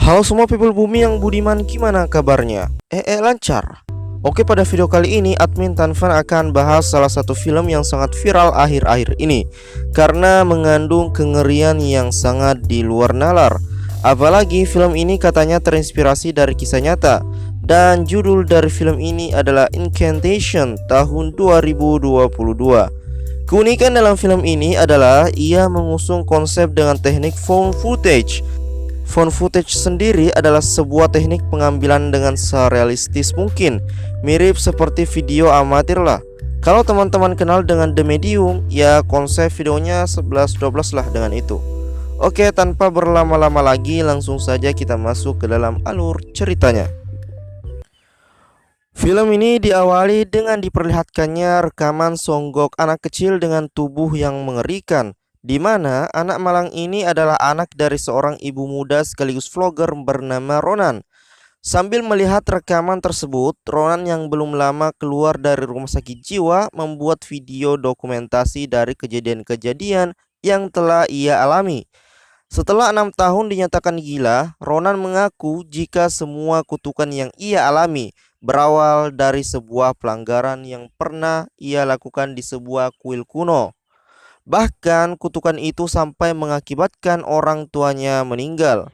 Halo semua people bumi yang budiman, gimana kabarnya? Lancar. Oke, pada video kali ini admin Tanfan akan bahas salah satu film yang sangat viral akhir-akhir ini karena mengandung kengerian yang sangat di luar nalar. Apalagi film ini katanya terinspirasi dari kisah nyata. Dan judul dari film ini adalah Incantation tahun 2022. Keunikan dalam film ini adalah ia mengusung konsep dengan teknik found footage. Found footage sendiri adalah sebuah teknik pengambilan dengan serealistis mungkin, mirip seperti video amatir lah. Kalau teman-teman kenal dengan The Medium, ya konsep videonya 11-12 lah dengan itu. Oke, tanpa berlama-lama lagi langsung saja kita masuk ke dalam alur ceritanya. Film ini diawali dengan diperlihatkannya rekaman songgok anak kecil dengan tubuh yang mengerikan, di mana anak malang ini adalah anak dari seorang ibu muda sekaligus vlogger bernama Ronan. Sambil melihat rekaman tersebut, Ronan yang belum lama keluar dari rumah sakit jiwa membuat video dokumentasi dari kejadian-kejadian yang telah ia alami. Setelah 6 tahun dinyatakan gila, Ronan mengaku jika semua kutukan yang ia alami berawal dari sebuah pelanggaran yang pernah ia lakukan di sebuah kuil kuno. Bahkan kutukan itu sampai mengakibatkan orang tuanya meninggal.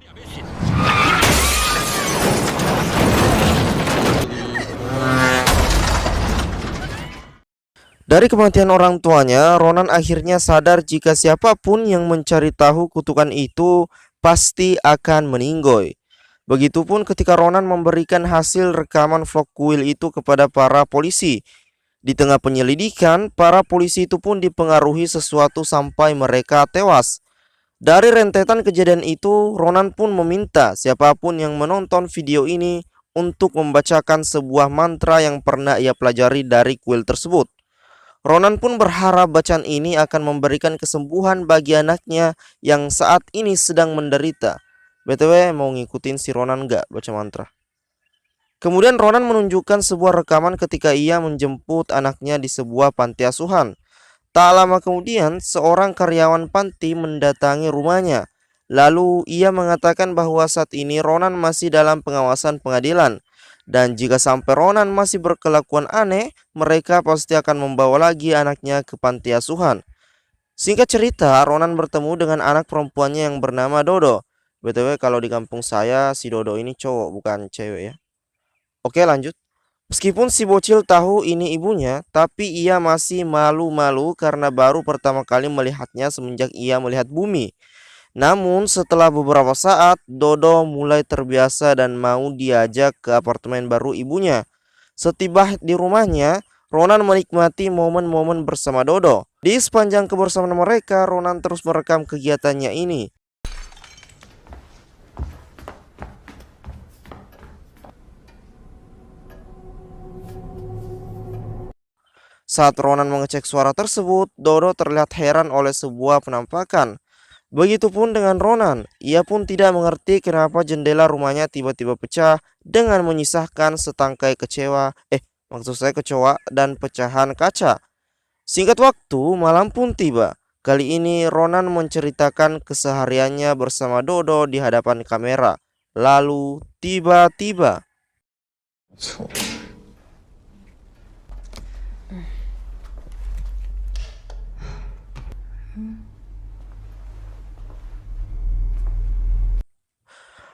Dari kematian orang tuanya, Ronan akhirnya sadar jika siapapun yang mencari tahu kutukan itu pasti akan meninggoy. Begitupun ketika Ronan memberikan hasil rekaman vlog kuil itu kepada para polisi. Di tengah penyelidikan, para polisi itu pun dipengaruhi sesuatu sampai mereka tewas. Dari rentetan kejadian itu, Ronan pun meminta siapapun yang menonton video ini untuk membacakan sebuah mantra yang pernah ia pelajari dari kuil tersebut. Ronan pun berharap bacaan ini akan memberikan kesembuhan bagi anaknya yang saat ini sedang menderita. BTW, mau ngikutin si Ronan nggak baca mantra? Kemudian Ronan menunjukkan sebuah rekaman ketika ia menjemput anaknya di sebuah panti asuhan. Tak lama kemudian, seorang karyawan panti mendatangi rumahnya. Lalu ia mengatakan bahwa saat ini Ronan masih dalam pengawasan pengadilan. Dan jika sampai Ronan masih berkelakuan aneh, mereka pasti akan membawa lagi anaknya ke panti asuhan. Singkat cerita, Ronan bertemu dengan anak perempuannya yang bernama Dodo. BTW, kalau di kampung saya si Dodo ini cowok bukan cewek ya. Oke, lanjut. Meskipun si bocil tahu ini ibunya, tapi ia masih malu-malu karena baru pertama kali melihatnya semenjak ia melihat bumi. Namun setelah beberapa saat, Dodo mulai terbiasa dan mau diajak ke apartemen baru ibunya. Setiba di rumahnya, Ronan menikmati momen-momen bersama Dodo. Di sepanjang kebersamaan mereka, Ronan terus merekam kegiatannya ini. Saat Ronan mengecek suara tersebut, Dodo terlihat heran oleh sebuah penampakan. Begitupun dengan Ronan, ia pun tidak mengerti kenapa jendela rumahnya tiba-tiba pecah dengan menyisahkan setangkai maksud saya kecoa dan pecahan kaca. Singkat waktu, malam pun tiba. Kali ini Ronan menceritakan kesehariannya bersama Dodo di hadapan kamera. Lalu tiba-tiba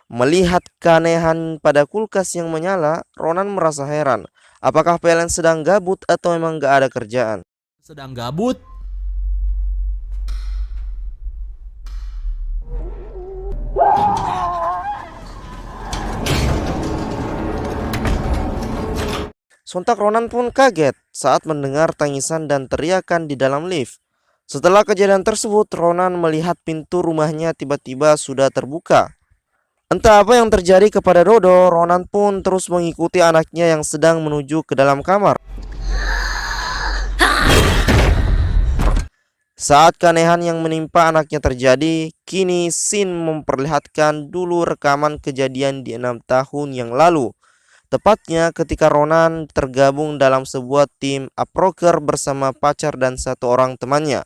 melihat keanehan pada kulkas yang menyala, Ronan merasa heran. Apakah PLN sedang gabut atau memang gak ada kerjaan? Sedang gabut. Sontak Ronan pun kaget saat mendengar tangisan dan teriakan di dalam lift. Setelah kejadian tersebut, Ronan melihat pintu rumahnya tiba-tiba sudah terbuka. Entah apa yang terjadi kepada Dodo, Ronan pun terus mengikuti anaknya yang sedang menuju ke dalam kamar. Saat keanehan yang menimpa anaknya terjadi, kini Sin memperlihatkan dulu rekaman kejadian di 6 tahun yang lalu. Tepatnya ketika Ronan tergabung dalam sebuah tim approacher bersama pacar dan satu orang temannya.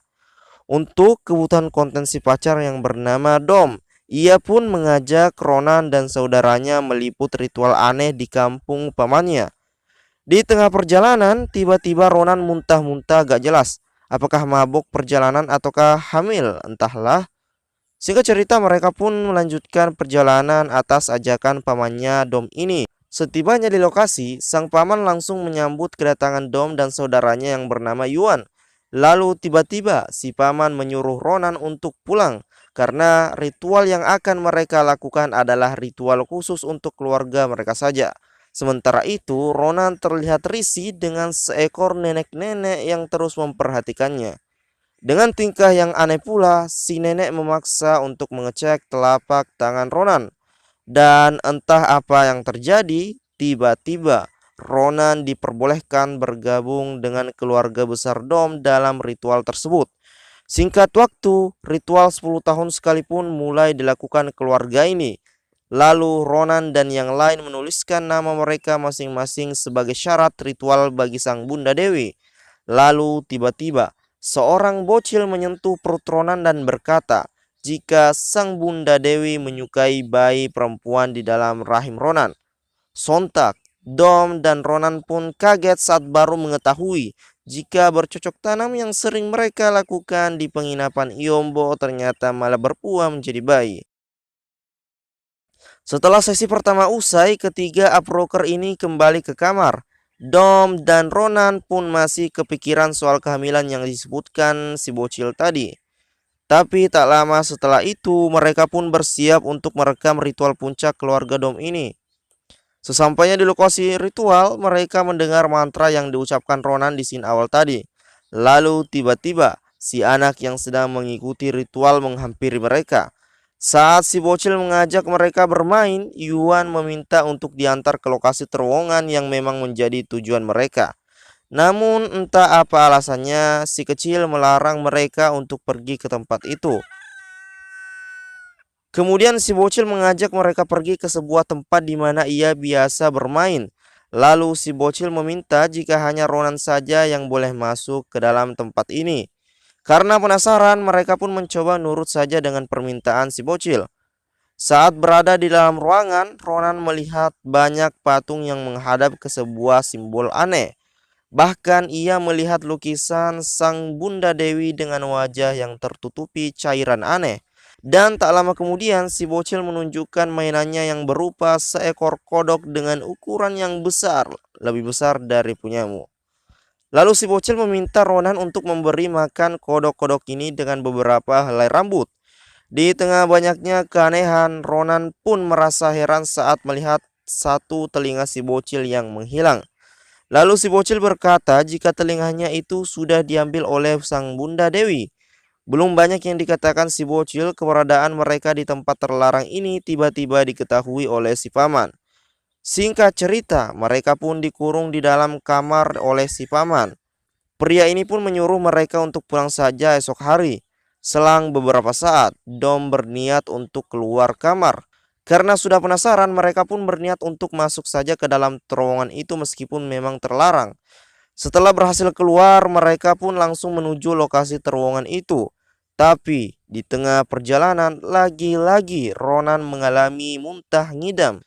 Untuk kebutuhan konten si pacar yang bernama Dom, Ia pun mengajak Ronan dan saudaranya meliput ritual aneh di kampung pamannya. Di tengah perjalanan, tiba-tiba Ronan muntah-muntah gak jelas. Apakah mabuk perjalanan ataukah hamil? Entahlah. Singkat cerita, mereka pun melanjutkan perjalanan atas ajakan pamannya Dom ini. Setibanya di lokasi, sang paman langsung menyambut kedatangan Dom dan saudaranya yang bernama Yuan. Lalu tiba-tiba si paman menyuruh Ronan untuk pulang karena ritual yang akan mereka lakukan adalah ritual khusus untuk keluarga mereka saja. Sementara itu, Ronan terlihat risih dengan seekor nenek-nenek yang terus memperhatikannya. Dengan tingkah yang aneh pula, si nenek memaksa untuk mengecek telapak tangan Ronan. Dan entah apa yang terjadi, tiba-tiba Ronan diperbolehkan bergabung dengan keluarga besar Dom dalam ritual tersebut. Singkat waktu, ritual 10 tahun sekalipun mulai dilakukan keluarga ini. Lalu Ronan dan yang lain menuliskan nama mereka masing-masing sebagai syarat ritual bagi sang Bunda Dewi. Lalu tiba-tiba seorang bocil menyentuh perut Ronan dan berkata, jika sang Bunda Dewi menyukai bayi perempuan di dalam rahim Ronan. Sontak, Dom dan Ronan pun kaget saat baru mengetahui jika bercocok tanam yang sering mereka lakukan di penginapan Yombo ternyata malah berbuah menjadi bayi. Setelah sesi pertama usai, ketiga upworker ini kembali ke kamar. Dom dan Ronan pun masih kepikiran soal kehamilan yang disebutkan si bocil tadi. Tapi tak lama setelah itu, mereka pun bersiap untuk merekam ritual puncak keluarga Dom ini. Sesampainya di lokasi ritual, mereka mendengar mantra yang diucapkan Ronan di scene awal tadi. Lalu tiba-tiba, si anak yang sedang mengikuti ritual menghampiri mereka. Saat si bocil mengajak mereka bermain, Yuan meminta untuk diantar ke lokasi terowongan yang memang menjadi tujuan mereka. Namun entah apa alasannya, si kecil melarang mereka untuk pergi ke tempat itu. Kemudian si bocil mengajak mereka pergi ke sebuah tempat di mana ia biasa bermain. Lalu si bocil meminta jika hanya Ronan saja yang boleh masuk ke dalam tempat ini. Karena penasaran, mereka pun mencoba nurut saja dengan permintaan si bocil. Saat berada di dalam ruangan, Ronan melihat banyak patung yang menghadap ke sebuah simbol aneh. Bahkan ia melihat lukisan sang Bunda Dewi dengan wajah yang tertutupi cairan aneh. Dan tak lama kemudian si bocil menunjukkan mainannya yang berupa seekor kodok dengan ukuran yang besar, lebih besar dari punyamu. Lalu si bocil meminta Ronan untuk memberi makan kodok-kodok ini dengan beberapa helai rambut. Di tengah banyaknya keanehan, Ronan pun merasa heran saat melihat satu telinga si bocil yang menghilang. Lalu si bocil berkata jika telinganya itu sudah diambil oleh sang Bunda Dewi. Belum banyak yang dikatakan si bocil, keberadaan mereka di tempat terlarang ini tiba-tiba diketahui oleh si paman. Singkat cerita, mereka pun dikurung di dalam kamar oleh si paman. Pria ini pun menyuruh mereka untuk pulang saja esok hari. Selang beberapa saat, Dom berniat untuk keluar kamar. Karena sudah penasaran, mereka pun berniat untuk masuk saja ke dalam terowongan itu meskipun memang terlarang. Setelah berhasil keluar, mereka pun langsung menuju lokasi terowongan itu. Tapi di tengah perjalanan, lagi-lagi Ronan mengalami muntah ngidam.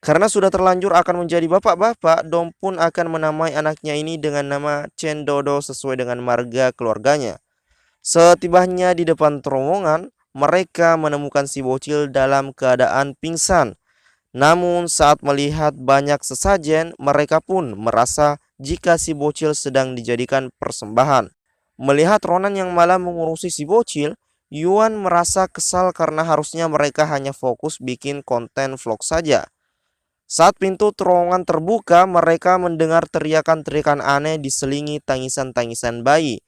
Karena sudah terlanjur akan menjadi bapak-bapak, Dom pun akan menamai anaknya ini dengan nama Chen Dodo sesuai dengan marga keluarganya. Setibanya di depan terowongan, mereka menemukan si bocil dalam keadaan pingsan. Namun saat melihat banyak sesajen, mereka pun merasa jika si bocil sedang dijadikan persembahan. Melihat Ronan yang malah mengurusi si bocil, Yuan merasa kesal karena harusnya mereka hanya fokus bikin konten vlog saja. Saat pintu terowongan terbuka, mereka mendengar teriakan-teriakan aneh diselingi tangisan-tangisan bayi.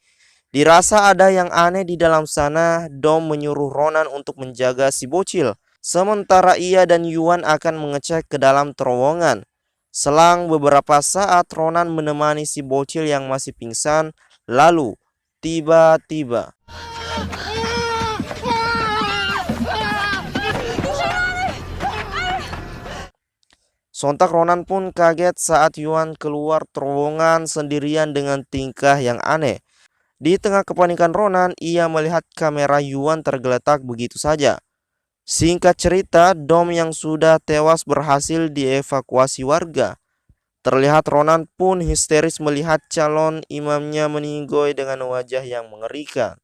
Dirasa ada yang aneh di dalam sana, Dom menyuruh Ronan untuk menjaga si bocil. Sementara ia dan Yuan akan mengecek ke dalam terowongan. Selang beberapa saat, Ronan menemani si bocil yang masih pingsan. Lalu, tiba-tiba sontak Ronan pun kaget saat Yuan keluar terowongan sendirian dengan tingkah yang aneh. Di tengah kepanikan Ronan, ia melihat kamera Yuan tergeletak begitu saja. Singkat cerita, Dom yang sudah tewas berhasil dievakuasi warga. Terlihat Ronan pun histeris melihat calon imamnya meninggoy dengan wajah yang mengerikan.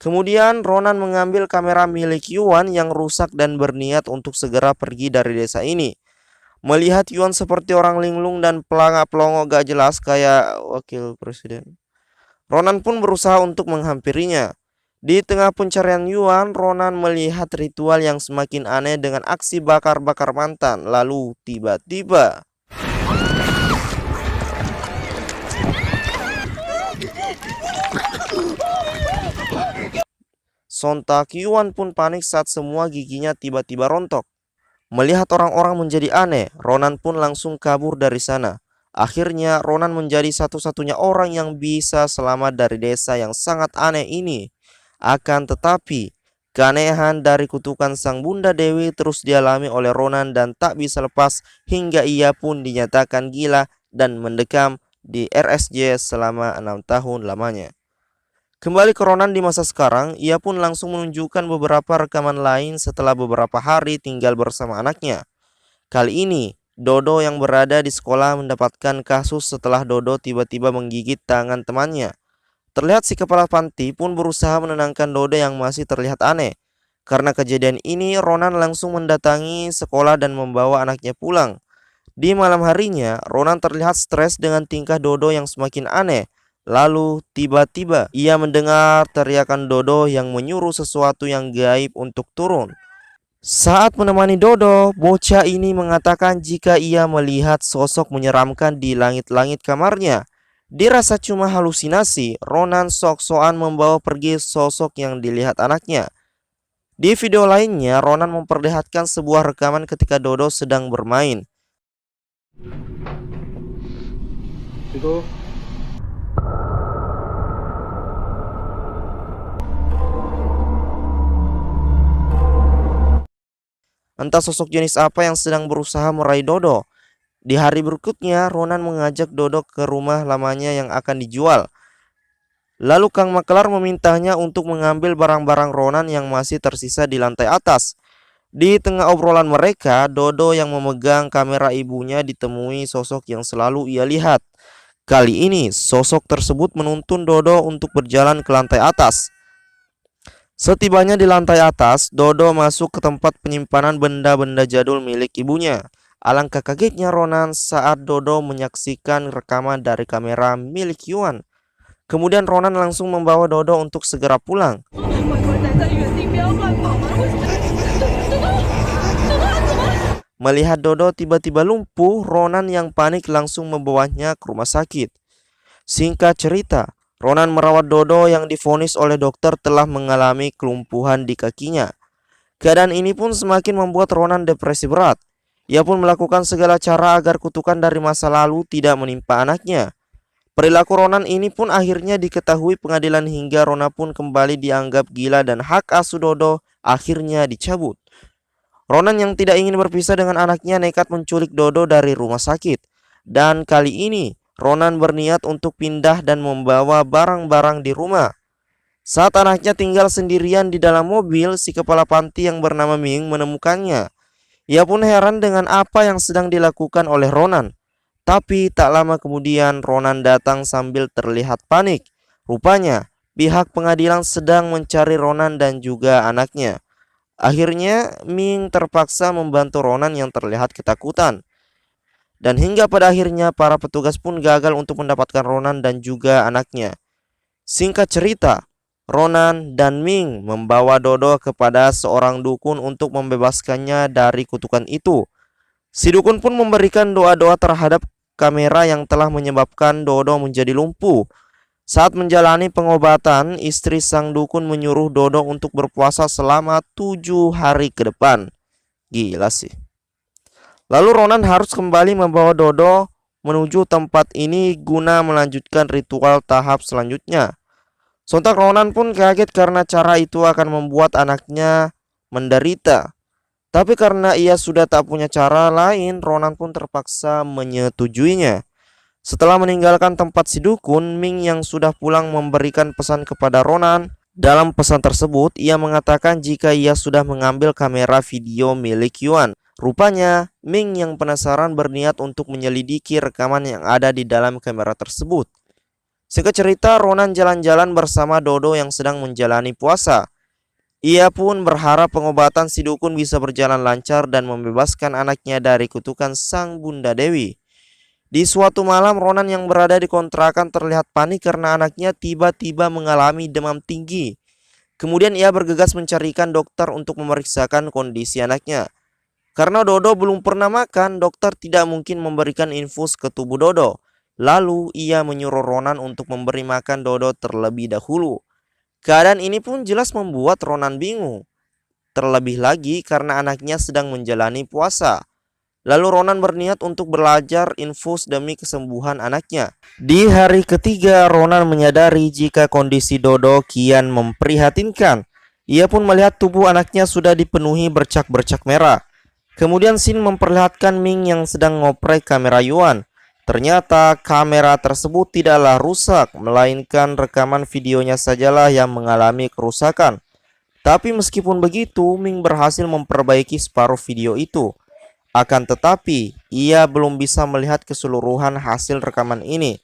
Kemudian Ronan mengambil kamera milik Yuan yang rusak dan berniat untuk segera pergi dari desa ini. Melihat Yuan seperti orang linglung dan pelangak-pelongo gak jelas kayak wakil presiden, Ronan pun berusaha untuk menghampirinya. Di tengah pencarian Yuan, Ronan melihat ritual yang semakin aneh dengan aksi bakar-bakar mantan. Lalu tiba-tiba sontak Yuan pun panik saat semua giginya tiba-tiba rontok. Melihat orang-orang menjadi aneh, Ronan pun langsung kabur dari sana. Akhirnya Ronan menjadi satu-satunya orang yang bisa selamat dari desa yang sangat aneh ini. Akan tetapi, keanehan dari kutukan Sang Bunda Dewi terus dialami oleh Ronan dan tak bisa lepas hingga ia pun dinyatakan gila dan mendekam di RSJ selama 6 tahun lamanya. Kembali ke Ronan di masa sekarang, ia pun langsung menunjukkan beberapa rekaman lain setelah beberapa hari tinggal bersama anaknya. Kali ini, Dodo yang berada di sekolah mendapatkan kasus setelah Dodo tiba-tiba menggigit tangan temannya. Terlihat si kepala panti pun berusaha menenangkan Dodo yang masih terlihat aneh. Karena kejadian ini, Ronan langsung mendatangi sekolah dan membawa anaknya pulang. Di malam harinya, Ronan terlihat stres dengan tingkah Dodo yang semakin aneh. Lalu tiba-tiba ia mendengar teriakan Dodo yang menyuruh sesuatu yang gaib untuk turun. Saat menemani Dodo, bocah ini mengatakan jika ia melihat sosok menyeramkan di langit-langit kamarnya. Dirasa cuma halusinasi, Ronan sok-sokan membawa pergi sosok yang dilihat anaknya. Di video lainnya, Ronan memperlihatkan sebuah rekaman ketika Dodo sedang bermain. Itu Entah sosok jenis apa yang sedang berusaha meraih Dodo. Di hari berikutnya, Ronan mengajak Dodo ke rumah lamanya yang akan dijual. Lalu Kang Maklar memintanya untuk mengambil barang-barang Ronan yang masih tersisa di lantai atas. Di tengah obrolan mereka, Dodo yang memegang kamera ibunya ditemui sosok yang selalu ia lihat. Kali ini, sosok tersebut menuntun Dodo untuk berjalan ke lantai atas. Setibanya di lantai atas, Dodo masuk ke tempat penyimpanan benda-benda jadul milik ibunya. Alangkah kagetnya Ronan saat Dodo menyaksikan rekaman dari kamera milik Yuan. Kemudian Ronan langsung membawa Dodo untuk segera pulang. Melihat Dodo tiba-tiba lumpuh, Ronan yang panik langsung membawanya ke rumah sakit. Singkat cerita, Ronan merawat Dodo yang divonis oleh dokter telah mengalami kelumpuhan di kakinya. Keadaan ini pun semakin membuat Ronan depresi berat. Ia pun melakukan segala cara agar kutukan dari masa lalu tidak menimpa anaknya. Perilaku Ronan ini pun akhirnya diketahui pengadilan hingga Ronan pun kembali dianggap gila dan hak asuh Dodo akhirnya dicabut. Ronan yang tidak ingin berpisah dengan anaknya nekat menculik Dodo dari rumah sakit. Dan kali ini Ronan berniat untuk pindah dan membawa barang-barang di rumah. Saat anaknya tinggal sendirian di dalam mobil, si kepala panti yang bernama Ming menemukannya. Ia pun heran dengan apa yang sedang dilakukan oleh Ronan. Tapi tak lama kemudian Ronan datang sambil terlihat panik. Rupanya pihak pengadilan sedang mencari Ronan dan juga anaknya. Akhirnya Ming terpaksa membantu Ronan yang terlihat ketakutan. Dan hingga pada akhirnya para petugas pun gagal untuk mendapatkan Ronan dan juga anaknya. Singkat cerita, Ronan dan Ming membawa Dodo kepada seorang dukun untuk membebaskannya dari kutukan itu. Si dukun pun memberikan doa-doa terhadap kamera yang telah menyebabkan Dodo menjadi lumpuh. Saat menjalani pengobatan, istri sang dukun menyuruh Dodo untuk berpuasa selama 7 hari ke depan. Gila sih. Lalu Ronan harus kembali membawa Dodo menuju tempat ini guna melanjutkan ritual tahap selanjutnya. Sontak Ronan pun kaget karena cara itu akan membuat anaknya menderita. Tapi karena ia sudah tak punya cara lain, Ronan pun terpaksa menyetujuinya. Setelah meninggalkan tempat si dukun, Ming yang sudah pulang memberikan pesan kepada Ronan Dalam pesan tersebut, ia mengatakan jika ia sudah mengambil kamera video milik Yuan. Rupanya, Ming yang penasaran berniat untuk menyelidiki rekaman yang ada di dalam kamera tersebut. Singkat cerita, Ronan jalan-jalan bersama Dodo yang sedang menjalani puasa. Ia pun berharap pengobatan si dukun bisa berjalan lancar dan membebaskan anaknya dari kutukan sang Bunda Dewi. Di suatu malam, Ronan yang berada di kontrakan terlihat panik karena anaknya tiba-tiba mengalami demam tinggi. Kemudian ia bergegas mencarikan dokter untuk memeriksakan kondisi anaknya. Karena Dodo belum pernah makan, dokter tidak mungkin memberikan infus ke tubuh Dodo. Lalu ia menyuruh Ronan untuk memberi makan Dodo terlebih dahulu. Keadaan ini pun jelas membuat Ronan bingung. Terlebih lagi karena anaknya sedang menjalani puasa. Lalu Ronan berniat untuk belajar infus demi kesembuhan anaknya. Di hari ketiga, Ronan menyadari jika kondisi Dodo kian memprihatinkan. Ia pun melihat tubuh anaknya sudah dipenuhi bercak-bercak merah. Kemudian Sin memperlihatkan Ming yang sedang ngoprek kamera Yuan. Ternyata kamera tersebut tidaklah rusak, melainkan rekaman videonya sajalah yang mengalami kerusakan. Tapi meskipun begitu, Ming berhasil memperbaiki separuh video itu. Akan tetapi, ia belum bisa melihat keseluruhan hasil rekaman ini.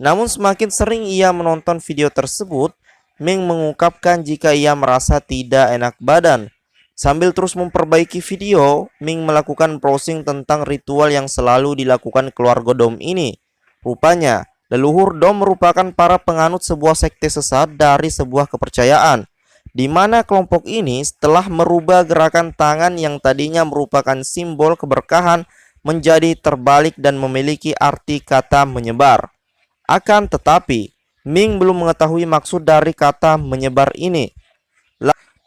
Namun semakin sering ia menonton video tersebut, Ming mengungkapkan jika ia merasa tidak enak badan. Sambil terus memperbaiki video, Ming melakukan browsing tentang ritual yang selalu dilakukan keluarga Dom ini. Rupanya, leluhur Dom merupakan para penganut sebuah sekte sesat dari sebuah kepercayaan, di mana kelompok ini setelah merubah gerakan tangan yang tadinya merupakan simbol keberkahan menjadi terbalik dan memiliki arti kata menyebar. Akan tetapi, Ming belum mengetahui maksud dari kata menyebar ini.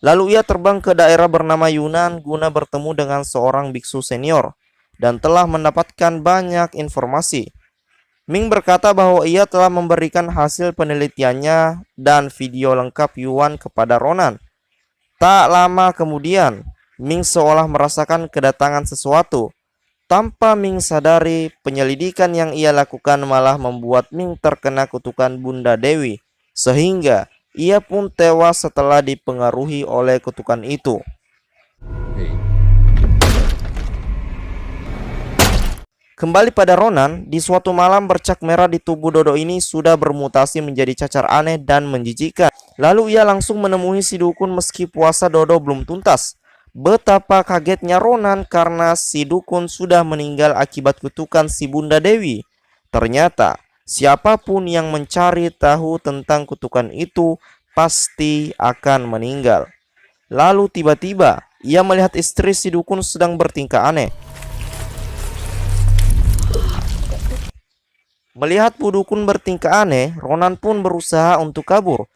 Lalu ia terbang ke daerah bernama Yunan guna bertemu dengan seorang biksu senior dan telah mendapatkan banyak informasi. Ming berkata bahwa ia telah memberikan hasil penelitiannya dan video lengkap Yuan kepada Ronan. Tak lama kemudian, Ming seolah merasakan kedatangan sesuatu. Tanpa Ming sadari, penyelidikan yang ia lakukan malah membuat Ming terkena kutukan Bunda Dewi, sehingga ia pun tewas setelah dipengaruhi oleh kutukan itu. Kembali pada Ronan, di suatu malam bercak merah di tubuh Dodo ini sudah bermutasi menjadi cacar aneh dan menjijikkan. Lalu ia langsung menemui si dukun meski puasa Dodo belum tuntas. Betapa kagetnya Ronan karena si dukun sudah meninggal akibat kutukan si Bunda Dewi. Ternyata siapapun yang mencari tahu tentang kutukan itu pasti akan meninggal. Lalu tiba-tiba ia melihat istri si dukun sedang bertingkah aneh. Melihat Bu Dukun bertingkah aneh, Ronan pun berusaha untuk kabur.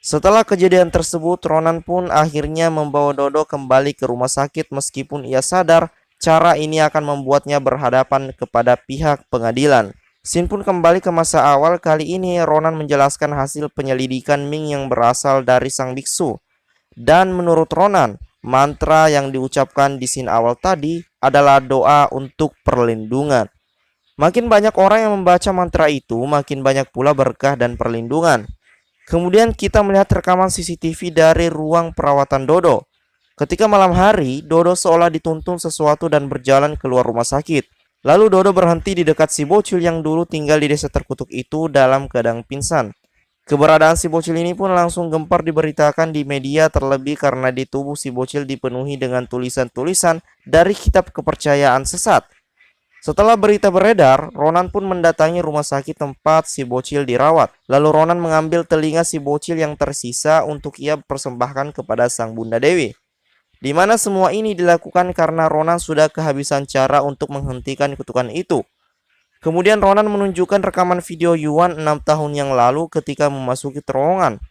Setelah kejadian tersebut, Ronan pun akhirnya membawa Dodo kembali ke rumah sakit meskipun ia sadar cara ini akan membuatnya berhadapan kepada pihak pengadilan. Sin pun kembali ke masa awal. Kali ini Ronan menjelaskan hasil penyelidikan Ming yang berasal dari sang biksu. Dan menurut Ronan, mantra yang diucapkan di scene awal tadi adalah doa untuk perlindungan. Makin banyak orang yang membaca mantra itu, makin banyak pula berkah dan perlindungan. Kemudian kita melihat rekaman CCTV dari ruang perawatan Dodo. Ketika malam hari, Dodo seolah dituntun sesuatu dan berjalan keluar rumah sakit. Lalu Dodo berhenti di dekat si bocil yang dulu tinggal di desa terkutuk itu dalam keadaan pingsan. Keberadaan si bocil ini pun langsung gempar diberitakan di media, terlebih karena di tubuh si bocil dipenuhi dengan tulisan-tulisan dari kitab kepercayaan sesat. Setelah berita beredar, Ronan pun mendatangi rumah sakit tempat si bocil dirawat. Lalu Ronan mengambil telinga si bocil yang tersisa untuk ia persembahkan kepada sang Bunda Dewi. Di mana semua ini dilakukan karena Ronan sudah kehabisan cara untuk menghentikan kutukan itu. Kemudian Ronan menunjukkan rekaman video Yuan 6 tahun yang lalu ketika memasuki terowongan.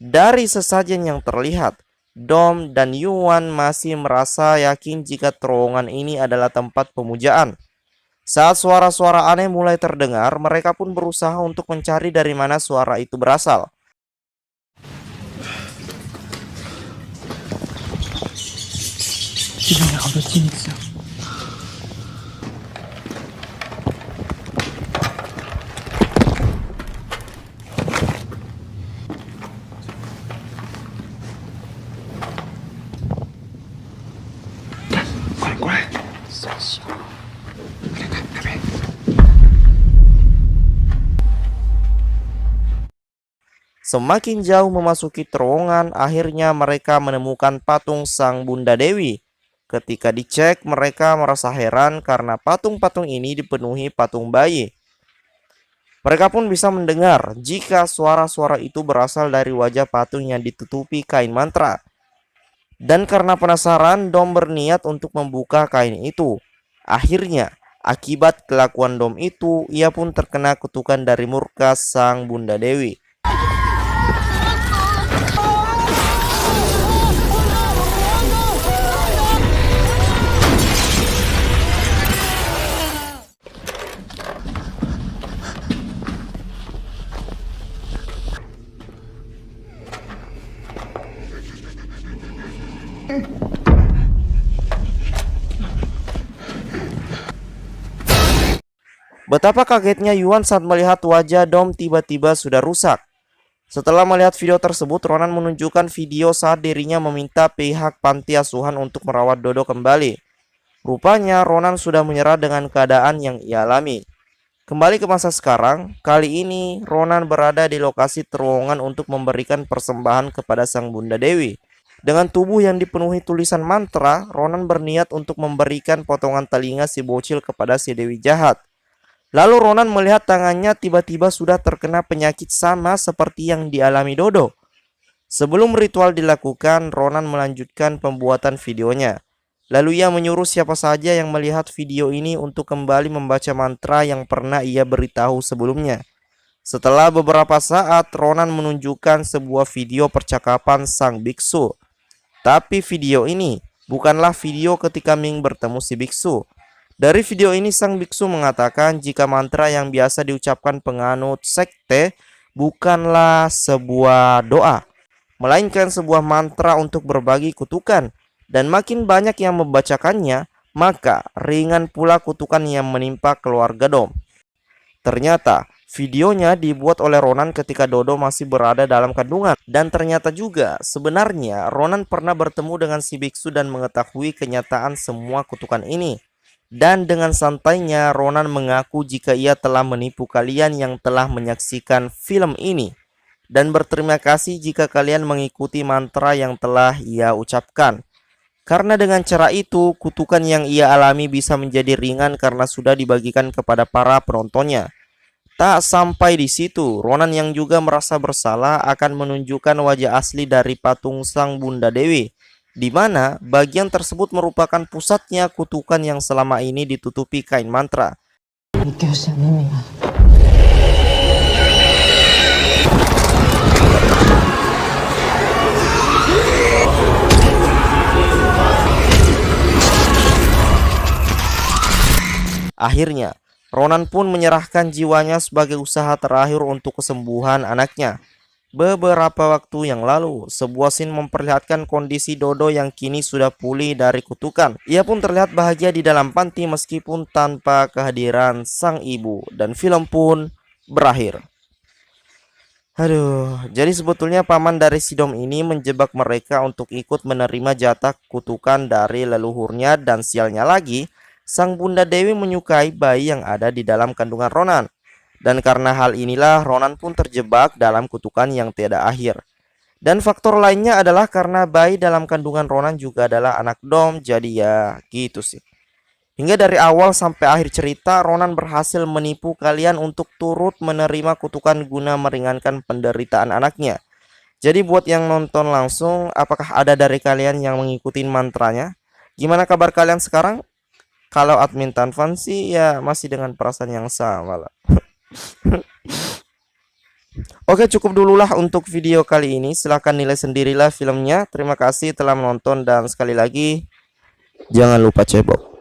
Dari sesajen yang terlihat, Dom dan Yuan masih merasa yakin jika terowongan ini adalah tempat pemujaan. Saat suara-suara aneh mulai terdengar, mereka pun berusaha untuk mencari dari mana suara itu berasal. Semakin jauh memasuki terowongan, akhirnya mereka menemukan patung Sang Bunda Dewi. Ketika dicek, mereka merasa heran karena patung-patung ini dipenuhi patung bayi. Mereka pun bisa mendengar jika suara-suara itu berasal dari wajah patung yang ditutupi kain mantra. Dan karena penasaran, Dom berniat untuk membuka kain itu. Akhirnya, akibat kelakuan Dom itu, ia pun terkena kutukan dari murka Sang Bunda Dewi. Betapa kagetnya Yuan saat melihat wajah Dom tiba-tiba sudah rusak. Setelah melihat video tersebut, Ronan menunjukkan video saat dirinya meminta pihak panti asuhan untuk merawat Dodo kembali. Rupanya Ronan sudah menyerah dengan keadaan yang ia alami. Kembali ke masa sekarang, kali ini Ronan berada di lokasi terowongan untuk memberikan persembahan kepada Sang Bunda Dewi. Dengan tubuh yang dipenuhi tulisan mantra, Ronan berniat untuk memberikan potongan telinga si bocil kepada si Dewi jahat. Lalu Ronan melihat tangannya tiba-tiba sudah terkena penyakit sama seperti yang dialami Dodo. Sebelum ritual dilakukan, Ronan melanjutkan pembuatan videonya. Lalu ia menyuruh siapa saja yang melihat video ini untuk kembali membaca mantra yang pernah ia beritahu sebelumnya. Setelah beberapa saat, Ronan menunjukkan sebuah video percakapan sang biksu. Tapi video ini bukanlah video ketika Ming bertemu si biksu. Dari video ini sang biksu mengatakan jika mantra yang biasa diucapkan penganut sekte bukanlah sebuah doa, melainkan sebuah mantra untuk berbagi kutukan, dan makin banyak yang membacakannya, maka ringan pula kutukan yang menimpa keluarga Dom. Ternyata videonya dibuat oleh Ronan ketika Dodo masih berada dalam kandungan, dan ternyata juga sebenarnya Ronan pernah bertemu dengan si biksu dan mengetahui kenyataan semua kutukan ini. Dan dengan santainya Ronan mengaku jika ia telah menipu kalian yang telah menyaksikan film ini, dan berterima kasih jika kalian mengikuti mantra yang telah ia ucapkan. Karena dengan cara itu, kutukan yang ia alami bisa menjadi ringan karena sudah dibagikan kepada para penontonnya. Tak sampai di situ, Ronan yang juga merasa bersalah akan menunjukkan wajah asli dari patung Sang Bunda Dewi, di mana bagian tersebut merupakan pusatnya kutukan yang selama ini ditutupi kain mantra. Akhirnya, Ronan pun menyerahkan jiwanya sebagai usaha terakhir untuk kesembuhan anaknya. Beberapa waktu yang lalu, sebuah scene memperlihatkan kondisi Dodo yang kini sudah pulih dari kutukan. Ia pun terlihat bahagia di dalam panti meskipun tanpa kehadiran sang ibu, dan film pun berakhir. Aduh, jadi sebetulnya paman dari si Dom ini menjebak mereka untuk ikut menerima jatah kutukan dari leluhurnya, dan sialnya lagi, Sang Bunda Dewi menyukai bayi yang ada di dalam kandungan Ronan. Dan karena hal inilah Ronan pun terjebak dalam kutukan yang tiada akhir. Dan faktor lainnya adalah karena bayi dalam kandungan Ronan juga adalah anak Dom, jadi ya gitu sih. Hingga dari awal sampai akhir cerita, Ronan berhasil menipu kalian untuk turut menerima kutukan guna meringankan penderitaan anaknya. Jadi buat yang nonton langsung, apakah ada dari kalian yang mengikuti mantranya? Gimana kabar kalian sekarang? Kalau admin Tanfan sih ya masih dengan perasaan yang sama lah. Oke, cukup dululah untuk video kali ini. Silahkan nilai sendirilah filmnya. Terima kasih telah menonton dan sekali lagi jangan lupa cebok.